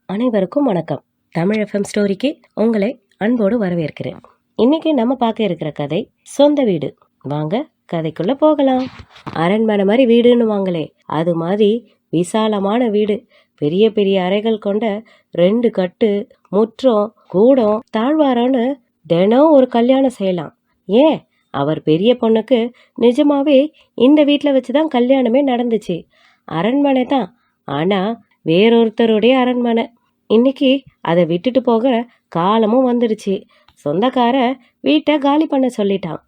அனைவருக்கும் வணக்கம். தமிழ் எஃப்எம் ஸ்டோரிக்கு உங்களை அன்போடு வரவேற்கிறேன். இன்னைக்கு நம்ம பார்க்க இருக்கிற கதை சொந்த வீடு. வாங்க கதைக்குள்ள போகலாம். அரண்மனை மாதிரி வீடுன்னு வாங்களே, அது மாதிரி விசாலமான வீடு. பெரிய பெரிய அறைகள் கொண்ட 2 கட்டு, முற்றம், கூடம், தாழ்வாரம்னு தினம் ஒரு கல்யாணம் செய்யலாம். ஏன், அவர் பெரிய பொண்ணுக்கு நிஜமாவே இந்த வீட்டில் வச்சுதான் கல்யாணமே நடந்துச்சு. அரண்மனை தான், ஆனா வேறொருத்தருடைய அரண்மனை. இன்னைக்கு அதை விட்டுட்டு போக காலமும் வந்துடுச்சு. சொந்தக்கார வீட்டை காலி பண்ண சொல்லிட்டான்.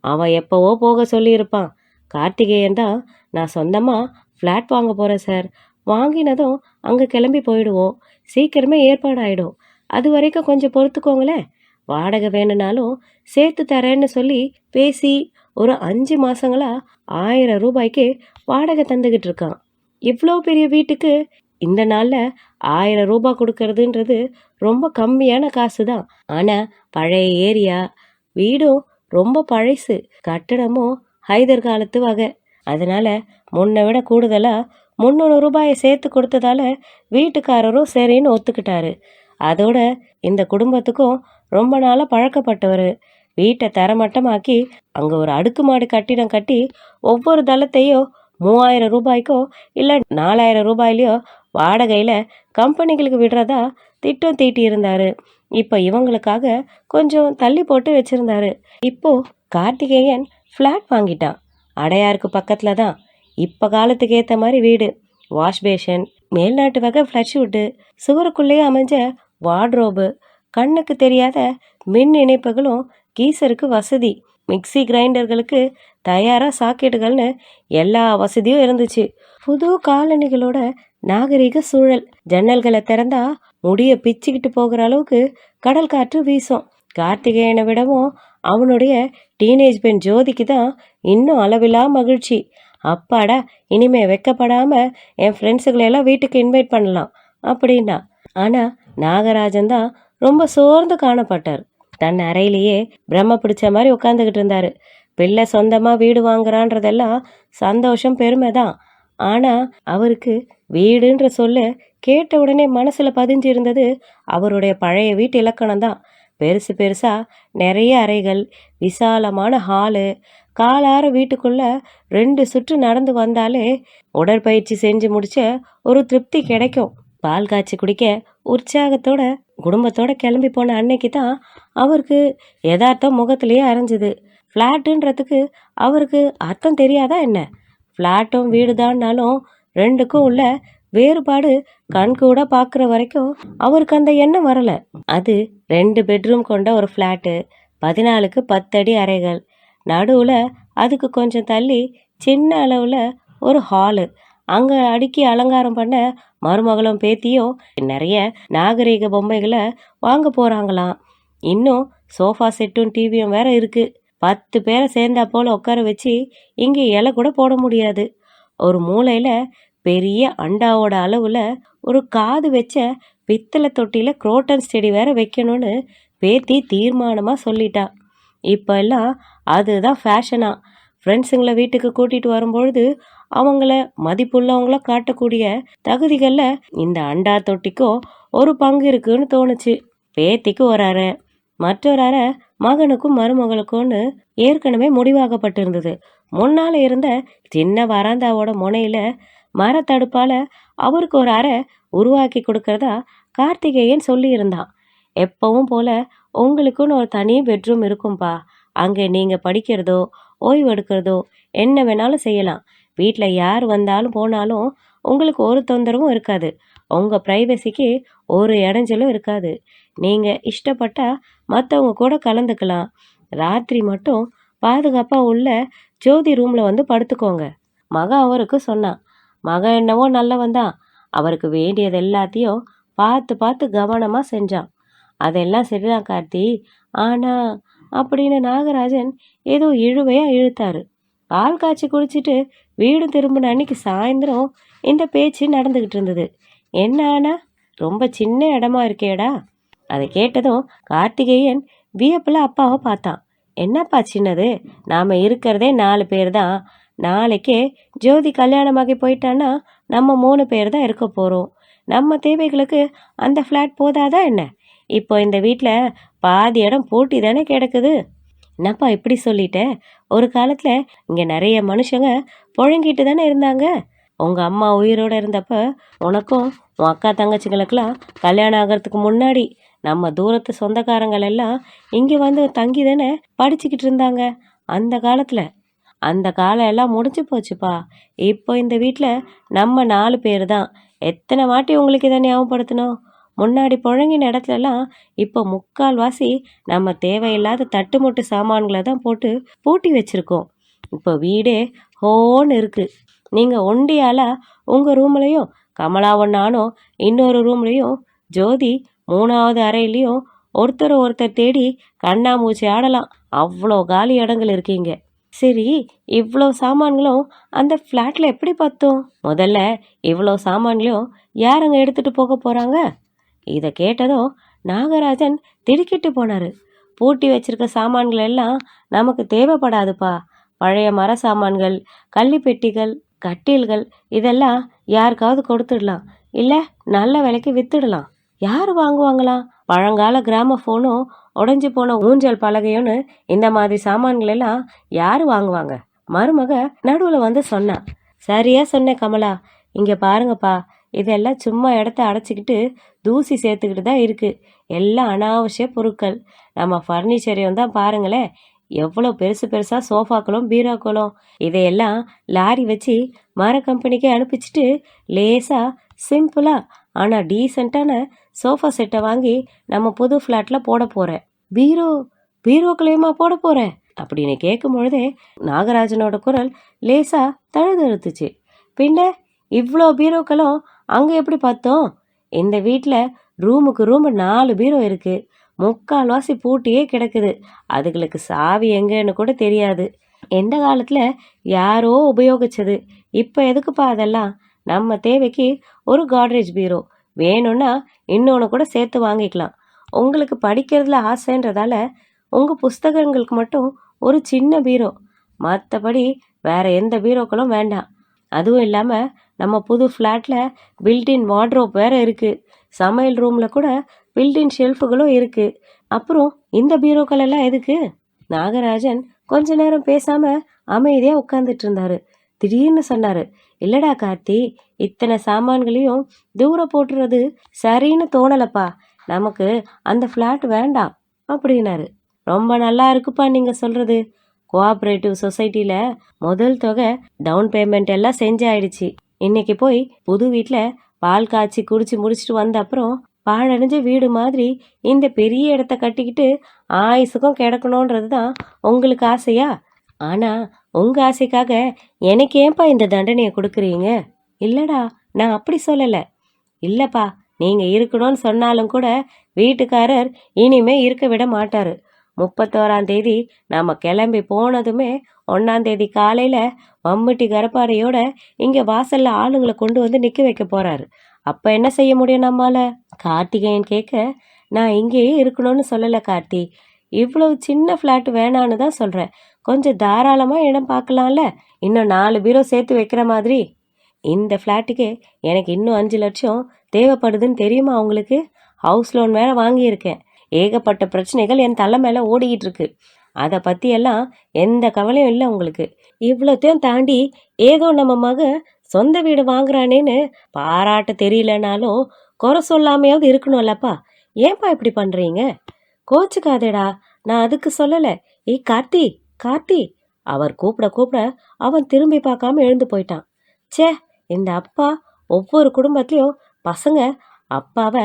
அவன் எப்பவோ போக சொல்லியிருப்பான். கார்த்திகேயன் தான், நான் சொந்தமாக ஃப்ளாட் வாங்க போகிறேன் சார், வாங்கினதும் அங்கே கிளம்பி போயிடுவோம், சீக்கிரமே ஏற்பாடாயிடும், அது வரைக்கும் கொஞ்சம் பொறுத்துக்கோங்களேன், வாடகை வேணும்னாலும் சேர்த்து தரேன்னு சொல்லி பேசி ஒரு 5 மாசங்களா 1000 ரூபாய்க்கு வாடகை தந்துக்கிட்டு இருக்கான். இவ்வளோ பெரிய வீட்டுக்கு இந்த நாளில் 1000 ரூபாய் கொடுக்கறதுன்றது ரொம்ப கம்மியான காசு தான். ஆனால் பழைய ஏரியா, வீடும் ரொம்ப பழசு, கட்டடமும் ஹைதர் காலத்து வகை. அதனால முன்னை விட கூடுதலாக 300 ரூபாயை சேர்த்து கொடுத்ததால வீட்டுக்காரரும் சரின்னு ஒத்துக்கிட்டாரு. அதோட இந்த குடும்பத்துக்கும் ரொம்ப நாளாக பழக்கப்பட்டவர். வீட்டை தரமட்டமாக்கி அங்கே ஒரு அடுக்குமாடி கட்டிடம் கட்டி ஒவ்வொரு தளத்தையும் 3000 ரூபாய்க்கோ இல்லை 4000 ரூபாயிலையோ வாடகையில் கம்பெனிகளுக்கு விடுறதா திட்டம் தீட்டி இருந்தாரு. இப்போ இவங்களுக்காக கொஞ்சம் தள்ளி போட்டு வச்சிருந்தாரு. இப்போ கார்த்திகேயன் ஃப்ளாட் வாங்கிட்டான். அடையாருக்கு பக்கத்தில் தான். இப்போ காலத்துக்கு ஏற்ற மாதிரி வீடு, வாஷ் பேஷன், மேல்நாட்டு வகை ஃப்ளஷ்வுட்டு, சுவருக்குள்ளேயே அமைஞ்ச வார்ட்ரோபு, கண்ணுக்கு தெரியாத மின் இணைப்புகளும், கீசருக்கு வசதி, மிக்சி கிரைண்டர்களுக்கு தயாராக சாக்கெட்டுகள்னு எல்லா வசதியும் இருந்துச்சு. புது காலனிகளோட நாகரிக சூழல். ஜன்னல்களை திறந்தா முடிய பிச்சுக்கிட்டு போகிற அளவுக்கு கடல் காற்று வீசும். கார்த்திகேயனை விடவும் அவனுடைய டீனேஜ் பெண் ஜோதிக்கு தான் இன்னும் அளவில்லா மகிழ்ச்சி. அப்பாடா, இனிமே வெக்கப்படாம என் ஃப்ரெண்ட்ஸுகளெல்லாம் வீட்டுக்கு இன்வைட் பண்ணலாம் அப்படின்னா. ஆனால் நாகராஜன் தான் ரொம்ப சோர்ந்து காணப்பட்டார். தன் அறையிலேயே பிரம்ம பிடிச்ச மாதிரி உட்காந்துக்கிட்டு இருந்தாரு. பிள்ளை சொந்தமாக வீடு வாங்குறான்றதெல்லாம் சந்தோஷம், பெருமை தான். ஆனால் அவருக்கு வீடுன்ற சொல்ல கேட்ட உடனே மனசில் பதிஞ்சிருந்தது அவருடைய பழைய வீட்டு இலக்கணம் தான். பெருசு பெருசாக நிறைய அறைகள், விசாலமான ஹாலு, காலார வீட்டுக்குள்ள 2 சுற்று நடந்து வந்தாலே உடற்பயிற்சி செஞ்சு முடிச்ச ஒரு திருப்தி கிடைக்கும். பால் காய்ச்சி குடிக்க உற்சாகத்தோட குடும்பத்தோட கிளம்பி போன அன்னைக்கு தான் அவருக்கு யதார்த்தம் முகத்திலேயே அரைஞ்சுது. ஃப்ளாட்டுன்றதுக்கு அவருக்கு அர்த்தம் தெரியாதா என்ன? ஃப்ளாட்டும் வீடுதான்னாலும் ரெண்டுக்கும் உள்ள வேறுபாடு கண்கூட பார்க்குற வரைக்கும் அவருக்கு அந்த எண்ணம் வரலை. அது 2 பெட்ரூம் கொண்ட ஒரு ஃப்ளாட்டு, 14க்கு 10 அடி அறைகள், நடுவில் அதுக்கு கொஞ்சம் தள்ளி சின்ன அளவில் ஒரு ஹாலு, அங்கே அடுக்கி அலங்காரம் பண்ண மருமகளும் பேத்தியும் நிறைய நாகரீக பொம்மைகளை வாங்க போகிறாங்களாம். இன்னும் சோஃபா செட்டும் டிவியும் வேற இருக்கு. 10 பேரை சேர்ந்தா போல் உட்கார வச்சு இங்கே இலை கூட போட முடியாது. ஒரு மூலையில் பெரிய அண்டாவோட அளவில் ஒரு காது வச்ச பித்தளை தொட்டியில் குரோட்டன்ஸ் செடி வேற வைக்கணும்னு பேத்தி தீர்மானமாக சொல்லிட்டா. இப்போ எல்லாம் அதுதான் ஃபேஷனா. ஃப்ரெண்ட்ஸுங்களை வீட்டுக்கு கூட்டிகிட்டு வரும்பொழுது அவங்கள மதிப்புள்ளவங்கள காட்டக்கூடிய தகுதிகளில் இந்த அண்டா தொட்டிக்கும் ஒரு பங்கு இருக்குன்னு தோணுச்சு. பேத்திக்கு ஒரு அறை, மற்றொரு அறை மகனுக்கும் மருமகளுக்கும்னு ஏற்கனவே முடிவாகப்பட்டிருந்தது. முன்னால் இருந்த சின்ன வராந்தாவோட முனையில் மரத்தடுப்பால் அவருக்கு ஒரு அறை உருவாக்கி கொடுக்கறதா கார்த்திகேயன் சொல்லியிருந்தான். எப்பவும் போல உங்களுக்குன்னு ஒரு தனி பெட்ரூம் இருக்கும்பா, அங்கே நீங்கள் படிக்கிறதோ ஓய்வு எடுக்கிறதோ என்ன வேணாலும் செய்யலாம். வீட்டில் யார் வந்தாலும் போனாலும் உங்களுக்கு ஒரு தொந்தரவும் இருக்காது. உங்கள் ப்ரைவசிக்கு ஒரு இடைஞ்சலும் இருக்காது. நீங்கள் இஷ்டப்பட்டால் மற்றவங்க கூட கலந்துக்கலாம். ராத்திரி மட்டும் பாதுகாப்பாக உள்ள ஜோதி ரூமில் வந்து படுத்துக்கோங்க. மகன் அவருக்கு சொன்னான். மகன் என்னவோ நல்லவன் தான். அவருக்கு வேண்டியது எல்லாத்தையும் பார்த்து பார்த்து கவனமாக செஞ்சான். அதெல்லாம் சரிதான் கார்த்தி, ஆனால் அப்படின்னு நாகராஜன் ஏதோ இழுவையாக இழுத்தாரு. பால் காய்ச்சி குடிச்சிட்டு வீடு திரும்பின அன்னைக்கு சாயந்தரம் இந்த பேச்சு நடந்துக்கிட்டு இருந்தது. என்ன ஆனா, ரொம்ப சின்ன இடமா இருக்கேடா. அதை கேட்டதும் கார்த்திகேயன் வியப்பில் அப்பாவை பார்த்தான். என்னப்பா சின்னது, நாம் இருக்கிறதே 4 பேர் தான். நாளைக்கே ஜோதி கல்யாணமாகி போயிட்டான்னா நம்ம 3 பேர் தான் இருக்க போகிறோம். நம்ம தேவைகளுக்கு அந்த ஃப்ளாட் போதாதா என்ன? இப்போ இந்த வீட்டில் பாதி இடம் பூட்டி தானே கிடக்குது. என்னப்பா இப்படி சொல்லிட்ட? ஒரு காலத்தில் இங்கே நிறைய மனுஷங்க புழங்கிட்டு தானே இருந்தாங்க. உங்கள் அம்மா உயிரோடு இருந்தப்ப உனக்கும் உன் அக்கா தங்கச்சிங்களுக்கெல்லாம் கல்யாணம் ஆகிறதுக்கு முன்னாடி நம்ம தூரத்து சொந்தக்காரங்கள் எல்லாம் இங்கே வந்து தங்கி தானே படிச்சுக்கிட்டு இருந்தாங்க. அந்த காலத்தில் அந்த காலம் எல்லாம் முடிஞ்சு போச்சுப்பா. இப்போ இந்த வீட்டில் நம்ம 4 பேர் தான். எத்தனை வாட்டி உங்களுக்கு இதை ஞாபகப்படுத்தணும்? முன்னாடி புழங்கின இடத்துலலாம் இப்போ முக்கால்வாசி நம்ம தேவையில்லாத தட்டுமுட்டு சாமான்களை தான் போட்டு பூட்டி வச்சுருக்கோம். இப்போ வீடே ஹோன்னு இருக்குது. நீங்கள் ஒண்டியாலா உங்கள் ரூம்லையும், கமலாவும் நானும் இன்னொரு ரூம்லையும், ஜோதி 3வது அறையிலையும் ஒருத்தர் தேடி கண்ணாமூச்சி ஆடலாம். அவ்வளோ காலி இடங்கள் இருக்கீங்க. சரி, இவ்வளோ சாமான்களும் அந்த ஃப்ளாட்டில் எப்படி பார்த்தோம்? முதல்ல இவ்வளோ சாமான்களையும் யாருங்க எடுத்துகிட்டு போக போகிறாங்க? இதை கேட்டதும் நாகராஜன் திடுக்கிட்டு போனார். பூட்டி வச்சிருக்க சாமான்கள் எல்லாம் நமக்கு தேவைப்படாதுப்பா. பழைய மர சாமான்கள், கள்ளிப்பெட்டிகள், கட்டில்கள் இதெல்லாம் யாருக்காவது கொடுத்துடலாம், இல்லை நல்ல விலைக்கு வித்துடலாம். யார் வாங்குவாங்களாம்? பழங்கால கிராமஃபோனும் உடஞ்சி போன ஊஞ்சல் பலகையும்னு இந்த மாதிரி சாமான்கள் எல்லாம் யார் வாங்குவாங்க? மருமக நடுவில் வந்து சொன்னா. சரியா சொன்னேன் கமலா. இங்கே பாருங்கப்பா, இதெல்லாம் சும்மா இடத்த அடைச்சிக்கிட்டு தூசி சேர்த்துக்கிட்டு தான் இருக்கு. எல்லாம் அனாவசிய பொருட்கள். நம்ம ஃபர்னிச்சரையும் தான் பாருங்களேன், எவ்வளோ பெருசு பெருசாக சோஃபாக்களும் பீரோக்களும். இதையெல்லாம் லாரி வச்சு மர கம்பெனிக்கு அனுப்பிச்சிட்டு லேசாக சிம்பிளாக ஆனால் டீசெண்டான சோஃபா செட்டை வாங்கி நம்ம புது ஃப்ளாட்டில் போட போகிறேன். பீரோக்களையுமா போட போகிறேன் அப்படின்னு கேட்கும் பொழுதே நாகராஜனோட குரல் லேசாக தழுதழுத்துச்சு. பின்ன இவ்வளோ பீரோக்களும் அங்கே எப்படி பார்த்தோம்? இந்த வீட்டில் ரூமுக்கு ரூம் 4 பீரோ இருக்குது. முக்கால்வாசி பூட்டியே கிடக்குது. அதுகளுக்கு சாவி எங்கன்னு கூட தெரியாது. எந்த காலத்தில் யாரோ உபயோகிச்சது. இப்போ எதுக்குப்பா அதெல்லாம்? நம்ம தேவைக்கு ஒரு காட்ரேஜ் பீரோ வேணும்னா இன்னொன்று கூட சேர்த்து வாங்கிக்கலாம். உங்களுக்கு படிக்கிறதுல ஆசைன்றதால உங்கள் புஸ்தகங்களுக்கு மட்டும் ஒரு சின்ன பீரோ, மற்றபடி வேறு எந்த பீரோக்களும் வேண்டாம். அதுவும் இல்லாமல் நம்ம புது ஃப்ளாட்டில் பில்டின் வார்ட்ரோப் வேறு இருக்குது. சமையல் ரூமில் கூட பில்டின் ஷெல்ஃபுகளும் இருக்குது. அப்புறம் இந்த பீரோக்கள் எல்லாம் எதுக்கு? நாகராஜன் கொஞ்ச நேரம் பேசாமல் அமைதியாக உட்காந்துட்டு இருந்தாரு. திடீர்னு சொன்னார், இல்லடா கார்த்தி, இத்தனை சாமான்களையும் தூரம் போட்டுறது சரின்னு தோணலப்பா. நமக்கு அந்த ஃப்ளாட் வேண்டாம் அப்படின்னாரு. ரொம்ப நல்லா இருக்குப்பா நீங்கள் சொல்கிறது. கோஆப்ரேட்டிவ் சொசைட்டியில் முதல் தொகை டவுன் பேமெண்ட் எல்லாம் செஞ்சாயிடுச்சு. இன்னைக்கு போய் புது வீட்டில் பால் காய்ச்சி குடிச்சு முடிச்சுட்டு வந்த அப்புறம் பாழடைஞ்ச வீடு மாதிரி இந்த பெரிய இடத்த கட்டிக்கிட்டு ஆயுசுக்கும் கிடக்கணுன்றது தான் உங்களுக்கு ஆசையா? ஆனால் உங்கள் ஆசைக்காக எனக்கு ஏன்பா இந்த தண்டனையை கொடுக்குறீங்க? இல்லைடா, நான் அப்படி சொல்லலை. இல்லைப்பா, நீங்கள் இருக்கணும்னு சொன்னாலும் கூட வீட்டுக்காரர் இனிமே இருக்க விட மாட்டார். 31ஆம் தேதி நாம் கிளம்பி போனதுமே 1ஆம் தேதி காலையில் மம்முட்டி கரப்பாறையோட இங்கே வாசலில் ஆளுங்களை கொண்டு வந்து நிற்க வைக்க போகிறாரு. அப்போ என்ன செய்ய முடியும் நம்மால? கார்த்திகேயன் கேட்க, நான் இங்கேயே இருக்கணும்னு சொல்லலை கார்த்தி. இவ்வளவு சின்ன ஃப்ளாட் வேணான்னு தான் சொல்கிறேன். கொஞ்சம் தாராளமாக இடம் பார்க்கலாம்ல, இன்னும் 4 பீரோ சேர்த்து வைக்கிற மாதிரி. இந்த ஃப்ளாட்டுக்கே எனக்கு இன்னும் 5 லட்சம் தேவைப்படுதுன்னு தெரியுமா உங்களுக்கு? ஹவுஸ் லோன் வேற வாங்கியிருக்கேன். ஏகப்பட்ட பிரச்சனைகள் என் தலை மேலே ஓடிக்கிட்டு இருக்கு. அதை பற்றியெல்லாம் எந்த கவலையும் இல்லை உங்களுக்கு. இவ்வளோத்தையும் தாண்டி ஏதோ நம்ம மக சொந்த வீடு வாங்குறானேன்னு பாராட்ட தெரியலனாலும் குறை சொல்லாமையாவது இருக்கணும்லப்பா. ஏன்பா இப்படி பண்ணுறீங்க? கோச்சுக்காதேடா, நான் அதுக்கு சொல்லலை. ஏய் கார்த்தி, கார்த்தி, அவர் கூப்பிட அவன் திரும்பி பார்க்காம எழுந்து போயிட்டான். சே, இந்த அப்பா ஒவ்வொரு குடும்பத்திலையும் பசங்க அப்பாவை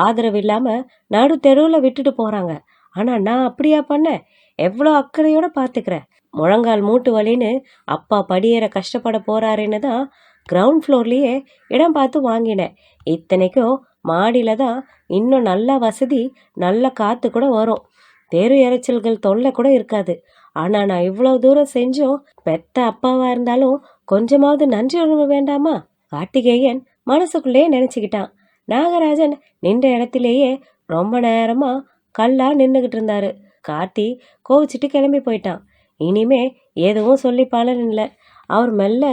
ஆதரவு இல்லாமல் நடு தெருவில் விட்டுட்டு போகிறாங்க. ஆனால் நான் அப்படியா பண்ணேன்? எவ்வளோ அக்கறையோடு பார்த்துக்கிறேன். முழங்கால் மூட்டு வலின்னு அப்பா படியேற கஷ்டப்பட போகிறாருன்னு தான் கிரவுண்ட் ஃப்ளோர்லேயே இடம் பார்த்து வாங்கினேன். இத்தனைக்கும் மாடியில் தான் இன்னும் நல்ல வசதி, நல்ல காற்று கூட வரும். தெரு இறைச்சல்கள் தொல்லை கூட இருக்காது. ஆனால் நான் இவ்வளோ தூரம் செஞ்சும் பெத்த அப்பாவாக இருந்தாலும் கொஞ்சமாவது நன்றி உணர்வு வேண்டாமா? கார்த்திகேயன் மனசுக்குள்ளேயே நினச்சிக்கிட்டான். நாகராஜன் நின்ற இடத்திலேயே ரொம்ப நேரமாக கல்லா நின்றுக்கிட்டு இருந்தாரு. கார்த்தி கோவிச்சிட்டு கிளம்பி போயிட்டான். இனிமே எதுவும் சொல்லி பலன் இல்லை. அவர் மெல்ல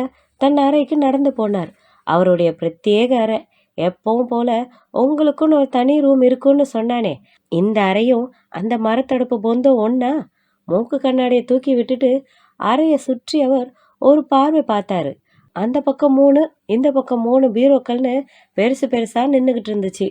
தன் அறைக்கு நடந்து போனார். அவருடைய பிரத்யேக அறை. எப்பவும் போல உங்களுக்குன்னு ஒரு தனி ரூம் இருக்குன்னு சொன்னானே, இந்த அறையும் அந்த மரத்தடுப்பு பொந்தும் ஒண்ணா? மூக்கு கண்ணாடியை தூக்கி விட்டுட்டு அறையை சுற்றி அவர் ஒரு பார்வை பார்த்தாரு. அந்த பக்கம் 3, இந்த பக்கம் 3 பீரோக்கள்னு பெருசு பெருசா நின்றுகிட்டு இருந்துச்சு.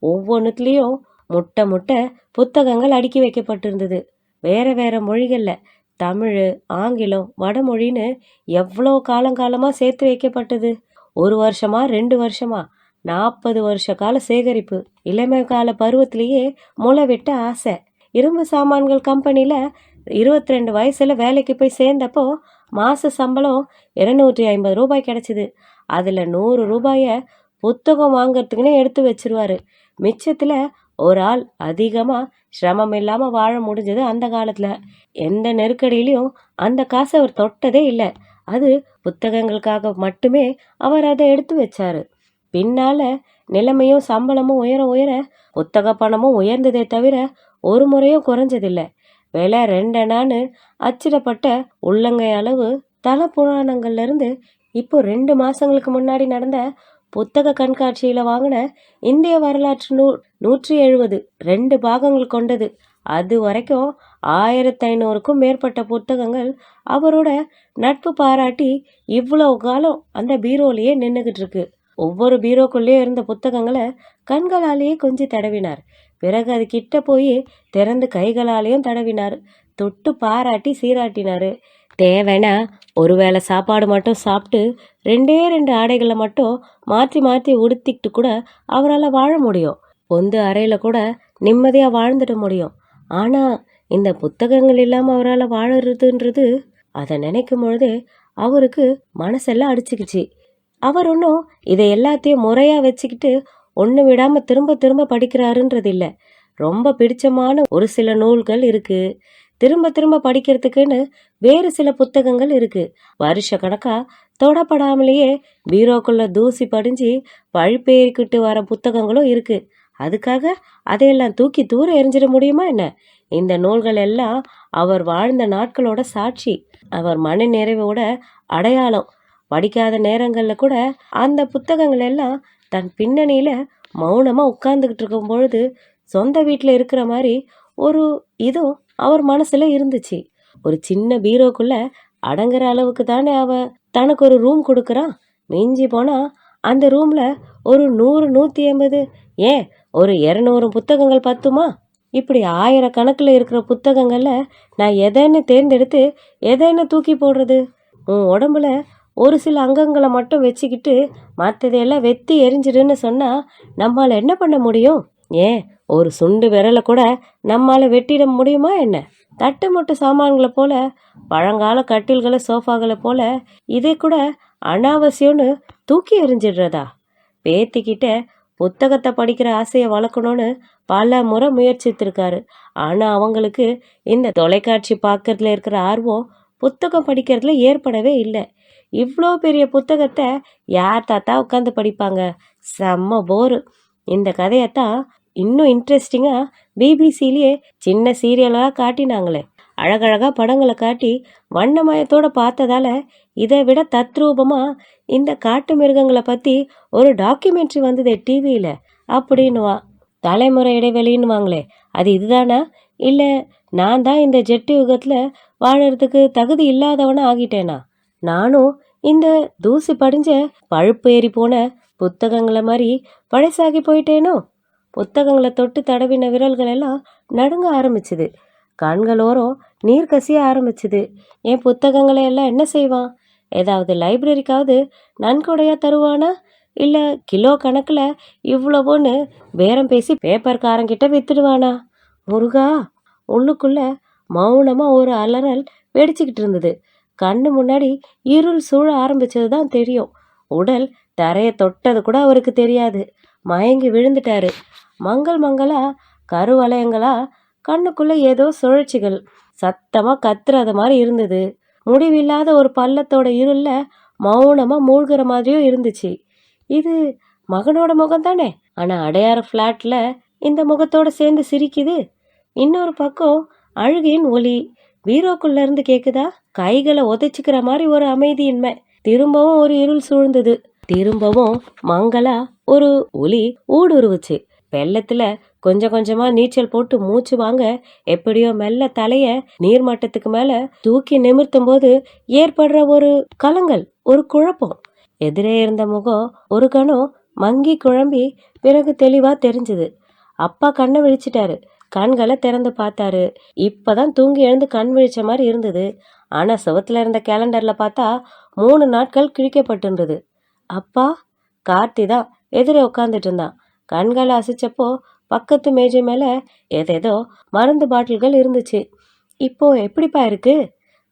ஒவ்வொன்றுத்துலேயும் முட்டை முட்டை புத்தகங்கள் அடுக்கி வைக்கப்பட்டிருந்தது. வேற வேற மொழிகள்ல, தமிழ், ஆங்கிலம், வடமொழின்னு எவ்வளோ காலங்காலமா சேர்த்து வைக்கப்பட்டது. 1 வருஷமா 2 வருஷமா 40 வருஷ கால சேகரிப்பு. இளமை கால பருவத்திலேயே முளை விட்ட ஆசை. இரும்பு சாமான்கள் கம்பெனியில 22 வயசுல வேலைக்கு போய் சேர்ந்தப்போ மாச சம்பளம் 250 ரூபாய் கிடைச்சிது. அதுல 100 ரூபாய புத்தகம் வாங்கறதுக்குன்னே எடுத்து வச்சிருவாரு. மிச்சத்துல ஒரு ஆள் அதிகமா சிரமம் இல்லாம வாழ முடிஞ்சது அந்த காலத்துல. எந்த நெருக்கடியிலையும் அந்த காசை அவர் தொட்டதே இல்லை. அது புத்தகங்களுக்காக மட்டுமே அவர் அதை எடுத்து வச்சாரு. பின்னால நிலைமையும் சம்பளமும் உயர உயர புத்தக பணமும் உயர்ந்ததே தவிர ஒரு முறையும் குறைஞ்சதில்லை. விலை 2 அணான்னு அச்சிடப்பட்ட உள்ளங்கை அளவு தல புராணங்கள்ல இருந்து இப்போ 2 மாசங்களுக்கு முன்னாடி நடந்த புத்தக கண்காட்சியில வாங்கின இந்திய வரலாற்று நூல் 170 2 பாகங்கள் கொண்டது. அது வரைக்கும் 1500க்கும் மேற்பட்ட புத்தகங்கள் அவரோட நட்பு பாராட்டி இவ்வளவு காலம் அந்த பீரோலையே நின்றுகிட்டு இருக்கு. ஒவ்வொரு பீரோக்குள்ளேயே இருந்த புத்தகங்களை கண்களாலேயே கொஞ்சம் தடவினார். பிறகு அது கிட்ட போய் திறந்து கைகளாலேயும் தடவினார். தொட்டு பாராட்டி சீராட்டினாரு. தேவைன்னா ஒருவேளை சாப்பாடு மட்டும் சாப்பிட்டு 2 ஆடைகளை மட்டும் மாற்றி மாற்றி உடுத்திக்கிட்டு கூட அவரால் வாழ முடியும். பொந்து அறையில் கூட நிம்மதியாக வாழ்ந்துட முடியும். ஆனால் இந்த புத்தகங்கள் இல்லாமல் அவரால் வாழறதுன்றது, அதை நினைக்கும் பொழுது அவருக்கு மனசெல்லாம் அடிச்சுக்கிச்சு. அவர் ஒன்றும் இதை எல்லாத்தையும் முறையாக வச்சுக்கிட்டு ஒன்று விடாமல் திரும்ப திரும்ப படிக்கிறாருன்றது இல்லை. ரொம்ப பிடிச்சமான ஒரு சில நூல்கள் இருக்கு. திரும்ப திரும்ப படிக்கிறதுக்குன்னு வேறு சில புத்தகங்கள் இருக்கு. வருஷ கணக்கா தொடப்படாமலேயே பீரோக்குள்ள தூசி படிஞ்சு பழுப்பேறிக்கிட்டு வர புத்தகங்களும் இருக்கு. அதுக்காக அதையெல்லாம் தூக்கி தூர எரிஞ்சிட முடியுமா என்ன? இந்த நூல்கள் எல்லாம் அவர் வாழ்ந்த நாட்களோட சாட்சி, அவர் மன நிறைவோட அடையாளம். படிக்காத நேரங்கள்ல கூட அந்த புத்தகங்கள் எல்லாம் தன் பின்னணியில மௌனமா உட்கார்ந்துகிட்டு இருக்கும் பொழுது சொந்த வீட்டில் இருக்கிற மாதிரி ஒரு இதுவும் அவர் மனசுல இருந்துச்சு. ஒரு சின்ன பீரோக்குள்ள அடங்குற அளவுக்கு தானே அவ தனக்கு ஒரு ரூம் கொடுக்கறான். மிஞ்சி போனா அந்த ரூம்ல ஒரு 100 150 ஏன் ஒரு 200 புத்தகங்கள் பத்துமா? இப்படி 1000 கணக்குல இருக்கிற புத்தகங்கள்ல நான் எதைன்னு தேர்ந்தெடுத்து எதைன்னு தூக்கி போடுறது? உன் உடம்புல ஒரு சில அங்கங்களை மட்டும் வச்சுக்கிட்டு மற்றதையெல்லாம் வெத்தி எரிஞ்சிடுன்னு சொன்னா நம்மால என்ன பண்ண முடியும்? ஏன் ஒரு சுண்டு விரலை கூட நம்மால வெட்டிட முடியுமா என்ன? தட்டு முட்டு சாமான்களை போல, பழங்கால கட்டில்களை சோஃபாகளை போல இதை கூட அனாவசியம்னு தூக்கி எறிஞ்சிடுறதா? பேத்திக்கிட்ட புத்தகத்தை படிக்கிற ஆசையை வளர்க்கணும்னு பல முறை முயற்சித்திருக்காரு. ஆனால் அவங்களுக்கு இந்த தொலைக்காட்சி பார்க்கறதுல இருக்கிற ஆர்வம் புத்தகம் படிக்கிறதுல ஏற்படவே இல்லை. இவ்வளோ பெரிய புத்தகத்தை யார் தாத்தா உட்காந்து படிப்பாங்க? செம்ம போரு. இந்த கதையத்தான் இன்னும் இன்ட்ரெஸ்டிங்காக பிபிசிலேயே சின்ன சீரியலாக காட்டினாங்களே. அழகழகாக படங்களை காட்டி வண்ணமயத்தோடு பார்த்ததால இதை விட தத்ரூபமாக இந்த காட்டு மிருகங்களை பற்றி ஒரு டாக்குமெண்ட்ரி வந்ததே டிவியில் அப்படின்னுவா. தலைமுறை இடைவெளின்னுவாங்களே, அது இதுதானா? இல்லை நான் தான் இந்த ஜெட்டு யுகத்தில் வாழறதுக்கு தகுதி இல்லாதவனா ஆகிட்டேனா? நானும் இந்த தூசி படிஞ்ச பழுப்பு ஏறி போன புத்தகங்களை மாதிரி பழசாகி போயிட்டேனோ? புத்தகங்களை தொட்டு தடவின விரல்கள் எல்லாம் நடுங்க ஆரம்பிச்சுது. கண்களோரம் நீர் கசிய ஆரம்பிச்சுது. என் புத்தகங்களை எல்லாம் என்ன செய்வான்? ஏதாவது லைப்ரரிக்காவது நன்கொடையா தருவானா? இல்லை கிலோ கணக்கில் இவ்வளவோன்னு பேரம் பேசி பேப்பர்காரங்கிட்ட வித்துடுவானா? முருகா! உள்ளுக்குள்ள மௌனமாக ஒரு அலறல் வெடிச்சுக்கிட்டு இருந்தது. கண்ணு முன்னாடி இருள் சூழ ஆரம்பிச்சது தான் தெரியும். உடல் தரையை தொட்டது கூட அவருக்கு தெரியாது. மயங்கி விழுந்துட்டாரு. மங்கள் மங்களா கருவலயங்களா கண்ணுக்குள்ள ஏதோ சுழற்சிகள் சத்தமா கத்துறது மாதிரி இருந்தது. முடிவில்லாத ஒரு பள்ளத்தோட இருள்ல மௌனமா மூழ்கிற மாதிரியும் இருந்துச்சு. இது மகனோட முகம் தானே. ஆனா அடையாறு பிளாட்ல இந்த முகத்தோட சேர்ந்து சிரிக்குது. இன்னொரு பக்கம் அழுகையின் ஒலி பீரோக்குள்ள இருந்து கேக்குதா? கைகளை உதைச்சிக்கிற மாதிரி ஒரு அமைதியின்மை. திரும்பவும் ஒரு இருள் சூழ்ந்தது. திரும்பவும் மங்களா ஒரு ஒலி ஊடுருவுச்சு. வெள்ளத்துல கொஞ்சம் கொஞ்சமா நீச்சல் போட்டு மூச்சு வாங்க எப்படியோ மெல்ல தலைய நீர்மட்டத்துக்கு மேல தூக்கி நிமிர்த்தும் போது ஏற்படுற ஒரு கலங்கல், ஒரு குழப்பம். எதிரே இருந்த முகம் ஒரு கணம் மங்கி குழம்பி பிறகு தெளிவா தெரிஞ்சுது. அப்பா கண்ணை விழிச்சிட்டாரு. கண்களை திறந்து பார்த்தாரு. இப்பதான் தூங்கி எழுந்து கண் விழிச்ச மாதிரி இருந்தது. ஆனா சுவத்துல இருந்த கேலண்டர்ல பார்த்தா 3 நாட்கள் கிழிக்கப்பட்டிருந்தது. அப்பா, கார்த்தி தான் எதிரே உட்காந்துட்டு இருந்தான். கண்களை அசைச்சப்போ பக்கத்து மேஜை மேல ஏதேதோ மருந்து பாட்டில்கள் இருந்துச்சு. இப்போ எப்படிப்பா இருக்கு?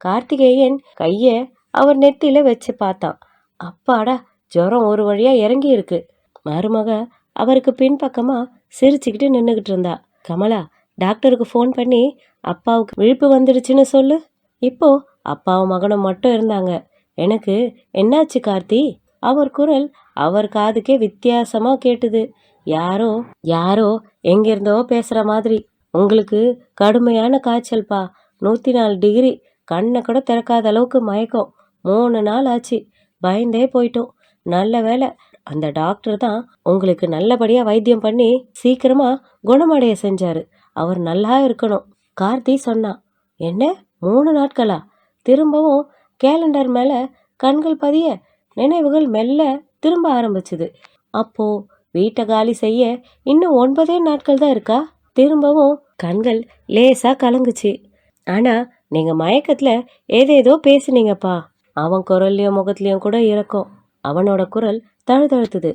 கார்த்திகேயன் கைய அவர் நெத்தியில வச்சு பார்த்தான். அப்பாடா, ஜுரம் ஒரு வழியா இறங்கி இருக்கு. மருமக அவருக்கு பின்பக்கமா சிரிச்சுக்கிட்டு நின்றுகிட்டு இருந்தா. கமலா, டாக்டருக்கு ஃபோன் பண்ணி அப்பாவுக்கு விழிப்பு வந்துடுச்சுன்னு சொல்லு. இப்போ அப்பாவும் மகனும் மட்டும் இருந்தாங்க. எனக்கு என்னாச்சு கார்த்தி? அவர் குரல் அவர் காதுக்கே வித்தியாசமா கேட்டுது. யாரோ யாரோ எங்கிருந்தோ பேசுற மாதிரி. உங்களுக்கு கடுமையான காய்ச்சல்பா, 104 டிகிரி. கண்ணை கூட திறக்காத அளவுக்கு மயக்கம். 3 நாள் ஆச்சு. பயந்தே போயிட்டோம். நல்ல வேலை அந்த டாக்டர் தான் உங்களுக்கு நல்லபடியா வைத்தியம் பண்ணி சீக்கிரமா குணமடைய செஞ்சாரு. அவர் நல்லா இருக்கணும். கார்த்தி சொன்னான். என்ன, 3 நாட்களா? திரும்பவும் கேலண்டர் மேல கண்கள் பதிய நினைவுகள் மெல்ல திரும்ப ஆரம்பிச்சுது. அப்போ வீட்டை காலி செய்ய இன்னும் 9 நாட்கள் தான் இருக்கா? திரும்பவும் கண்கள் லேசா கலங்குச்சு. ஆனா நீங்க மயக்கத்துல ஏதேதோ பேசுனீங்கப்பா. அவன் குரல்லையும் முகத்திலையும் கூட இருக்கும். அவனோட குரல் தழுதழுத்துது.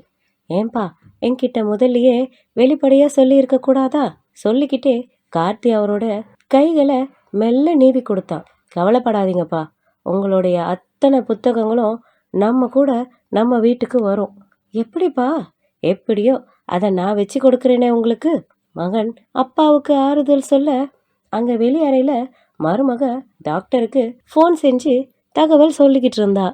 ஏன்பா, என்கிட்ட முதல்லயே வெளிப்படையா சொல்லி இருக்க கூடாதா? சொல்லிக்கிட்டே கார்த்தி அவரோட கைகளை மெல்ல நீவி கொடுத்தான். கவலைப்படாதீங்கப்பா, உங்களுடைய அத்தனை புத்தகங்களும் நம்ம கூட நம்ம வீட்டுக்கு வரும். எப்படிப்பா? எப்படியோ அதை நான் வச்சு கொடுக்குறேனே உங்களுக்கு. மகன் அப்பாவுக்கு ஆறுதல் சொல்ல அங்க வெளி அறையில மருமக டாக்டருக்கு ஃபோன் செஞ்சு தகவல் சொல்லிக்கிட்டு இருந்தா.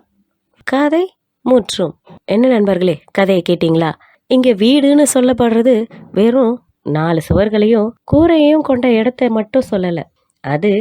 கதை முற்றும். என்ன நண்பர்களே, கதையை கேட்டீங்களா? இங்க வீடுன்னு சொல்லப்படுறது வெறும் 4 சுவர்களையும் கூரையையும் கொண்ட இடத்தை மட்டும் சொல்லல. அது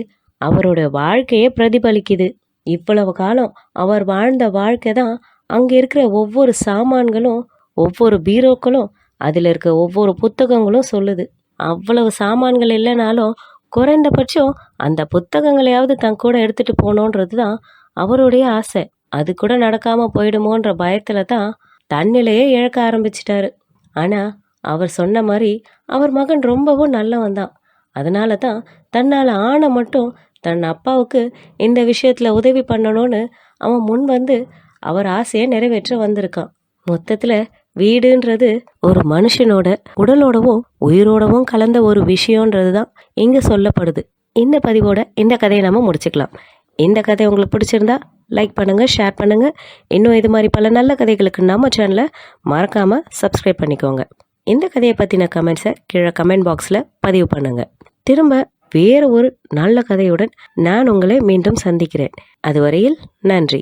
அவரோட வாழ்க்கையை பிரதிபலிக்குது. இவ்வளவு காலம் அவர் வாழ்ந்த வாழ்க்கை தான் அங்க இருக்கிற ஒவ்வொரு சாமான்களும், ஒவ்வொரு பீரோக்களும், அதுல இருக்க ஒவ்வொரு புத்தகங்களும் சொல்லுது. அவ்வளவு சாமான்கள் இல்லைனாலும் குறைந்தபட்சம் அந்த புத்தகங்களையாவது தன் கூட எடுத்துட்டு போனோன்றது தான் அவருடைய ஆசை. அது கூட நடக்காம போயிடுமோன்ற பயத்துல தான் தன்னிலையே இழக்க ஆரம்பிச்சிட்டாரு. ஆனா அவர் சொன்ன மாதிரி அவர் மகன் ரொம்பவும் நல்லவன் தான். அதனால தான் தன்னால ஆன மட்டும் தன் அப்பாவுக்கு இந்த விஷயத்துல உதவி பண்ணணும்னு அவன் முன் வந்து அவர் ஆசையை நிறைவேற்ற வந்திருக்கான். மொத்தத்துல வீடுன்றது ஒரு மனுஷனோட உடலோடவும் உயிரோடவும் கலந்த ஒரு விஷயம்ன்றது தான் இங்க சொல்லப்படுது. இந்த பதிவோட இந்த கதையை நம்ம முடிச்சுக்கலாம். இந்த கதை உங்களுக்கு பிடிச்சிருந்தா லைக் பண்ணுங்க, ஷேர் பண்ணுங்க. இன்னும் இது மாதிரி பல நல்ல கதைகளுக்கு நம்ம சேனலை மறக்காம சப்ஸ்கிரைப் பண்ணிக்கோங்க. இந்த கதையை பத்தின கமெண்ட்ஸை கீழே கமெண்ட் பாக்ஸ்ல பதிவு பண்ணுங்க. திரும்ப வேற ஒரு நல்ல கதையுடன் நான் உங்களை மீண்டும் சந்திக்கிறேன். அதுவரையில் நன்றி.